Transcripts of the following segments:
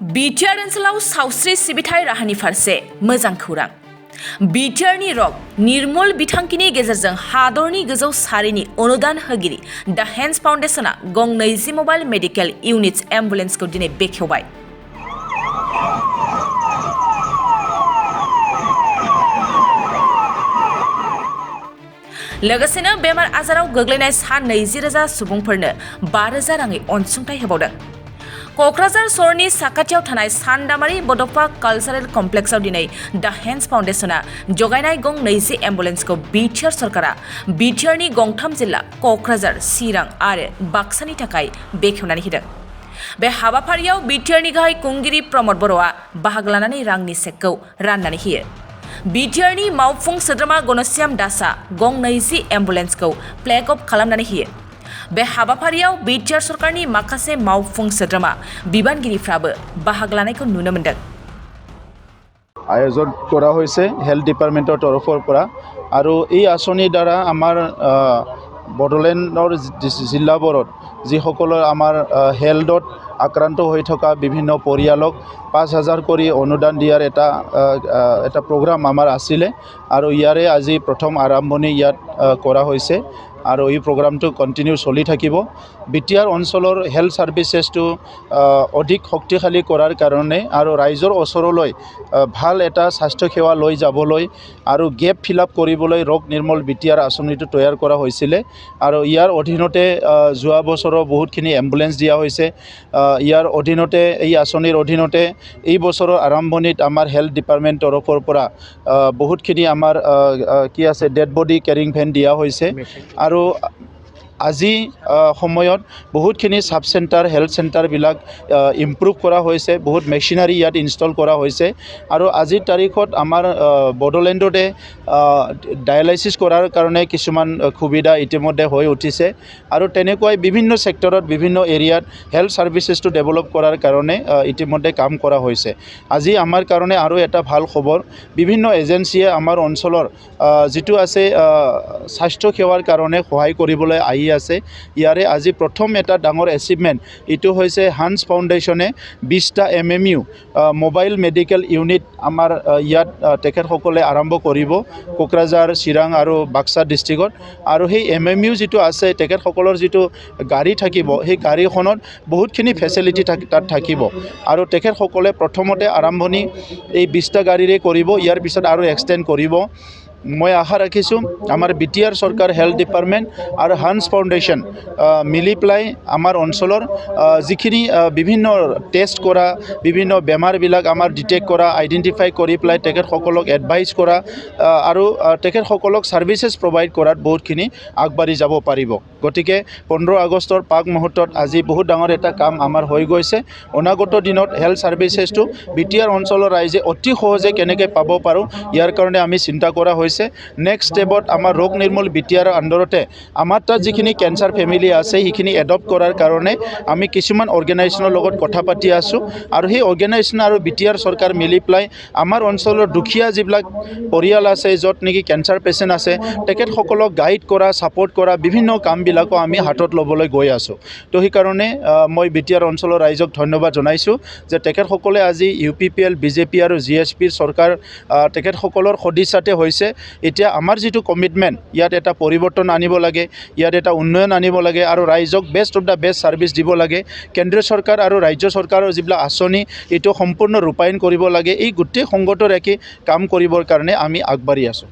BTR ओनसोलाव सावस्रि सिबिथाय राहानि फारसे मोजां खौरां। बिटिआरनि रग निर्मुल बिथांखिनि गेजेरजों हादरनि गोजौ सारिनि अनुदान होगिरि द हेन्स फाउन्डेसना गं 20 मबाइल मेडिकेल इउनिट्स एम्बुलेन्सखौ दिनै बेखेवबाय। लोगोसेनो बेमार आजाराव गोग्लैनाय सा 20,000 सुबुंफोरनो 5,000 राङै अनसुंथाइ होबावदों। क'क्राझार सहरनि साखाथियाव थानाय सान्दामारि बड'फा कालचारेल कमप्लेक्सआव दिनै द हेन्स फाउन्डेसना जगायनाय गं 20 एम्बुलेन्सखौ बिटिआर सरकारा बिटिआरनि गंथाम जिल्ला क'क्राझार, चिरां आरो बाक्सानि थाखाय बेखेवनानै होदों। बे हाबाफारियाव बिटिआरनि गाहाय खुंगिरि प्रमद बर'आ बाहागो लानानै रांनि चेकखौ राननानै होयो। बिटिआरनि मावफुं सोद्रोमा गणश्याम दासआ गं 20 एम्बुलेन्सखौ फ्लेग अफ खालामनानै होयो। बे हाबाफारियाव बिटिआर सरकारनि माखासे मावफुं सोद्रोमा बिबानगिरिफ्राबो बाहागो लानायखौ नुनो मोन्दों। आयोजन কৰা হৈছে হেল্থ ডিপাৰ্টমেণ্টৰ তৰফৰ পৰা আৰু এই আঁচনিৰ দ্বাৰা আমাৰ বড়োলেণ্ডৰ জিলাবোৰত যিসকলৰ আমাৰ হেল্থত আক্ৰান্ত হৈ থকা বিভিন্ন পৰিয়ালক 5,000 কৰি অনুদান দিয়াৰ এটা প্ৰগ্ৰাম আমাৰ আছিলে আৰু ইয়াৰে আজি প্ৰথম আৰম্ভণি ইয়াত কৰা হৈছে আৰু এই প্ৰগ্ৰামটো কণ্টিনিউ চলি থাকিব। বিটিআৰ অঞ্চলৰ হেল্থ ছাৰ্ভিচেছটো অধিক শক্তিশালী কৰাৰ কাৰণে আৰু ৰাইজৰ ওচৰলৈ ভাল এটা স্বাস্থ্য সেৱা লৈ যাবলৈ আৰু গেপ ফিল আপ কৰিবলৈ ৰোগ নিৰ্মূল বিটিআৰ আঁচনিটো তৈয়াৰ কৰা হৈছিলে আৰু ইয়াৰ অধীনতে যোৱা বছৰৰ বহুতখিনি এম্বুলেন্স দিয়া হৈছে। ইয়াৰ অধীনতে এই আঁচনিৰ অধীনতে এই বছৰৰ আৰম্ভণিত আমাৰ হেল্থ ডিপাৰ্টমেণ্ট তৰফৰ পৰা বহুতখিনি আমাৰ কি আছে ডেড বডি কেৰিং ভেন দিয়া হৈছে আৰু আজি সময়ত বহুতখিনি সাব চেণ্টাৰ হেল্থ চেণ্টাৰবিলাক ইম্প্ৰুভ কৰা হৈছে, বহুত মেচিনাৰী ইয়াত ইনষ্টল কৰা হৈছে আৰু আজিৰ তাৰিখত আমাৰ বড়োলেণ্ডতে ডায়ালাইচিছ কৰাৰ কাৰণে কিছুমান সুবিধা ইতিমধ্যে হৈ উঠিছে আৰু তেনেকুৱাই বিভিন্ন ছেক্টৰত বিভিন্ন এৰিয়াত হেল্থ ছাৰ্ভিচেছটো ডেভেলপ কৰাৰ কাৰণে ইতিমধ্যে কাম কৰা হৈছে। আজি আমাৰ কাৰণে আৰু এটা ভাল খবৰ, বিভিন্ন এজেঞ্চিয়ে আমাৰ অঞ্চলৰ যিটো আছে স্বাস্থ্য সেৱাৰ কাৰণে সহায় কৰিবলৈ আহি আছে। ইয়াৰে আজি প্ৰথম এটা ডাঙৰ এচিভমেণ্ট এইটো হৈছে হান্স ফাউণ্ডেশ্যনে 20টা MMU মোবাইল মেডিকেল ইউনিট আমাৰ ইয়াত তেখেতসকলে আৰম্ভ কৰিব কোকৰাঝাৰ, চিৰাং আৰু বাক্সা ডিষ্ট্ৰিক্টত আৰু সেই MMU যিটো আছে তেখেতসকলৰ যিটো গাড়ী থাকিব সেই গাড়ীখনত বহুতখিনি ফেচিলিটি তাত থাকিব আৰু তেখেতসকলে প্ৰথমতে আৰম্ভণি এই 20টা গাড়ীৰে কৰিব, ইয়াৰ পিছত আৰু এক্সটেণ্ড কৰিব। মই আশা ৰাখিছোঁ আমাৰ বিটিআৰ চৰকাৰ হেল্থ ডিপাৰ্টমেণ্ট আৰু হান্স ফাউণ্ডেশ্যন মিলি পেলাই আমাৰ অঞ্চলৰ যিখিনি বিভিন্ন টেষ্ট কৰা বিভিন্ন বেমাৰবিলাক আমাৰ ডিটেক্ট কৰা, আইডেণ্টিফাই কৰি পেলাই তেখেতসকলক এডভাইচ কৰা আৰু তেখেতসকলক ছাৰ্ভিচেছ প্ৰভাইড কৰাত বহুতখিনি আগবাঢ়ি যাব পাৰিব। গতিকে 15 আগষ্টৰ পাক মুহূৰ্তত আজি বহুত ডাঙৰ এটা কাম আমাৰ হৈ গৈছে। অনাগত দিনত হেল্থ ছাৰ্ভিচেছটো বিটিআৰ অঞ্চলৰ ৰাইজে অতি সহজে কেনেকৈ পাব পাৰোঁ ইয়াৰ কাৰণে আমি চিন্তা কৰা হৈছে। নেক্সট ষ্টেপত আমাৰ ৰোগ নিৰ্মূল বিটিআৰ আণ্ডাৰতে আমাৰ তাত যিখিনি কেঞ্চাৰ ফেমিলি আছে সেইখিনি এডপ্ট কৰাৰ কাৰণে আমি কিছুমান অৰ্গেনাইজেশ্যনৰ লগত কথা পাতি আছোঁ আৰু সেই অৰ্গেনাইজেশ্যন আৰু বিটিআৰ চৰকাৰ মিলি পেলাই আমাৰ অঞ্চলৰ দুখীয়া যিবিলাক পৰিয়াল আছে য'ত নেকি কেঞ্চাৰ পেচেণ্ট আছে তেখেতসকলক গাইড কৰা, ছাপৰ্ট কৰা বিভিন্ন কামবিলাকো আমি হাতত ল'বলৈ গৈ আছোঁ। তো সেইকাৰণে মই বিটিআৰ অঞ্চলৰ ৰাইজক ধন্যবাদ জনাইছোঁ যে তেখেতসকলে আজি UPPL, BJP আৰু GSPৰ চৰকাৰ তেখেতসকলৰ সদিচ্ছাতে হৈছে। এতিয়া আমাৰ যিটো কমিটমেণ্ট ইয়াত এটা পৰিৱৰ্তন আনিব লাগে, ইয়াত এটা উন্নয়ন আনিব লাগে আৰু ৰাইজক best of the best service দিব লাগে। কেন্দ্ৰীয় চৰকাৰ আৰু ৰাজ্য চৰকাৰৰ যিবিলাক আঁচনি এইটো সম্পূৰ্ণ ৰূপায়ণ কৰিব লাগে। এই গোটেই সংগত ৰাখি কাম কৰিবৰ কাৰণে আমি আগবাঢ়ি আছোঁ।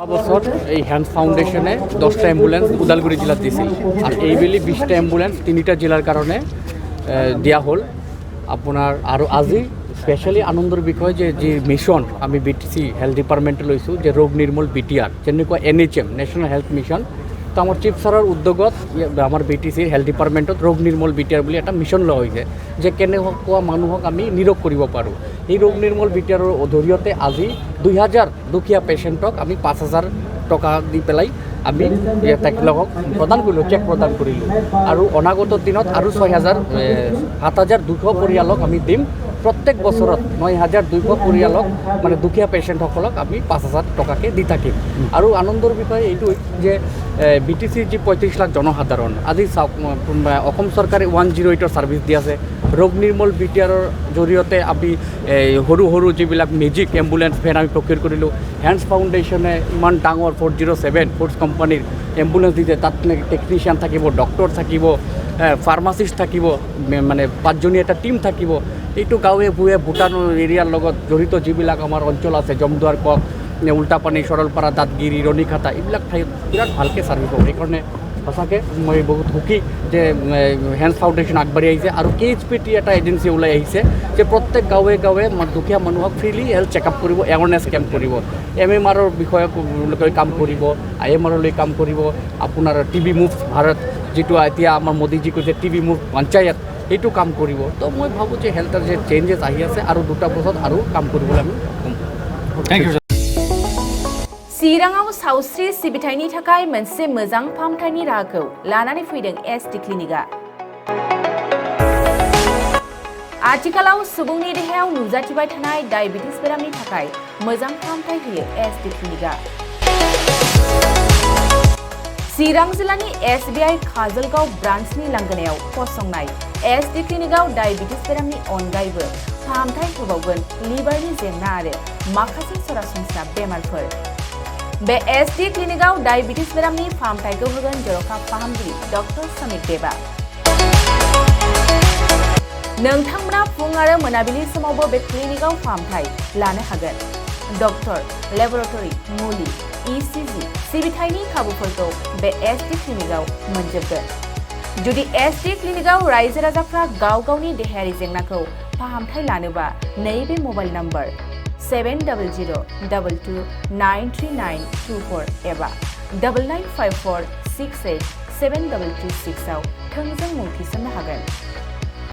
বছর এই হেন্স ফাউন্ডেশনে 10টা এম্বুলেন্স উদালগুড়ি জেলাত দিছিল আর এইবেলি 20টা এম্বুলেন্স 3টা জেলার কারণে দিয়া হল আপনার। আর আজি স্পেশালি আনন্দৰ বিষয় যে মিশন আমি BTC হেল্থ ডিপাৰ্টমেণ্টে লৈছোঁ যে ৰোগ নিৰ্মূল বিটিআৰ যেনেকুৱা NHM নেশ্যনেল হেল্থ মিছন, তো আমাৰ চিফ ছাৰৰ উদ্যোগত আমাৰ BTC হেল্থ ডিপাৰ্টমেণ্টত ৰোগ নিৰ্মূল বিটিআৰ বুলি এটা মিছন লোৱা হৈছে যে কেনেকুৱা মানুহক আমি নিৰোগ কৰিব পাৰোঁ। এই ৰোগ নিৰ্মূল বিটিআৰৰ জৰিয়তে আজি 2000 দুখীয়া পেচেণ্টক আমি 5,000 টকা দি পেলাই আমি তেখেতলোকক প্ৰদান কৰিলোঁ, চেক প্ৰদান কৰিলোঁ আৰু অনাগত দিনত আৰু 7,200 পৰিয়ালক আমি দিম। প্ৰত্যেক বছৰত 9,200 পৰিয়ালক মানে দুখীয়া পেচেণ্টসকলক আমি 5,000 টকাকৈ দি থাকিম। আৰু আনন্দৰ বিষয় এইটো যে BTCৰ যি 35 লাখ জনসাধাৰণ আজি চাওক অসম চৰকাৰে 108ৰ ছাৰ্ভিচ দি আছে, ৰোগ নিৰ্মূল বিটিআৰৰ জৰিয়তে আমি সৰু সৰু যিবিলাক মেজিক এম্বুলেঞ্চ ভেন আমি প্ৰকিউৰ কৰিলোঁ। হেণ্ডছ ফাউণ্ডেশ্যনে ইমান ডাঙৰ 407 ফ'ৰ্চ কোম্পানীৰ এম্বুলেঞ্চ দিছে, তাত টেকনিচিয়ান থাকিব, ডক্টৰ থাকিব, ফাৰ্মাচিষ্ট থাকিব, মানে 5জনীয়া এটা টীম থাকিব। এইটো গাঁৱে ভূঞে ভূটান এৰিয়াৰ লগত জড়িত যিবিলাক আমাৰ অঞ্চল আছে, জমদুৱাৰ কক, উল্টাপানী, সৰলপাৰা, দাঁতগিৰি, ৰণিখাটা, এইবিলাক ঠাইত বিৰাট ভালকৈ ছাৰ্ভিচ হ'ব। সেইকাৰণে সঁচাকৈ মই বহুত সুখী যে হেণ্ডছ ফাউণ্ডেশ্যন আগবাঢ়ি আহিছে আৰু KHPT এটা এজেঞ্চি ওলাই আহিছে যে প্ৰত্যেক গাঁৱে গাঁৱে দুখীয়া মানুহক ফ্ৰীলি হেল্থ চেকআপ কৰিব, এৱাৰনেছ কেম্প কৰিব, MMRৰ বিষয়ে কাম কৰিব, IMRলৈ কাম কৰিব, আপোনাৰ TB মুভ ভাৰত, যিটো এতিয়া আমাৰ মোদীজী কৈছে TB মুভ পঞ্চায়ত, এইটো কাম কৰিব। তো মই ভাবোঁ যে হেল্থৰ যে চেঞ্জেছ আহি আছে আৰু 2টা বছৰত আৰু কাম কৰিবলৈ আমি थैंक यू चिराङाव सावस्रि सिबिथायनि थाखाय मोनसे मोजां फाहामथायनि राहाखौ लानानै फैदों SD क्लिनिकआ। आथिखालाव सुबुंनि देहायाव नुजाथिबाय थानाय डायबिटिस बेरामनि थाखाय मोजां फाहामथाय होयो SD क्लिनिकआ। चिरां जिल्लानि SBI काजलगाव ब्रान्चनि लांगोनायाव फसंनाय SD क्लिनिकआव डायबिटिस बेरामनि अनगायैबो फाहामथाय होबावगोन लिभारनि जेंना आरो माखासे सरासनस्रा बेमारफोर। बे SD क्लिनिकआव डायबिटिस बेरामनि फाहामथायखौ होगोन जर'खा फाहामगिरि डक्टर समित देबा। नोंथांमोना फुं आरो मोनाबिलि समावबो बे क्लिनिकआव फाहामथाय लानो हागोन। डक्टर, लेबरेटरि, मुलि, ECG सिबिथायनि खाबुफोरखौ बे SD क्लिनिकआव मोनजोबगोन। जुदि SD क्लिनिकआव रायजो राजाफ्रा गाव गावनि देहायारि जेंनाखौ फाहामथाय लानोबा नैबे मबाइल नम्बर 7002293924 एबा 9954687336 आव थोंजों मुं थिसननो हागोन।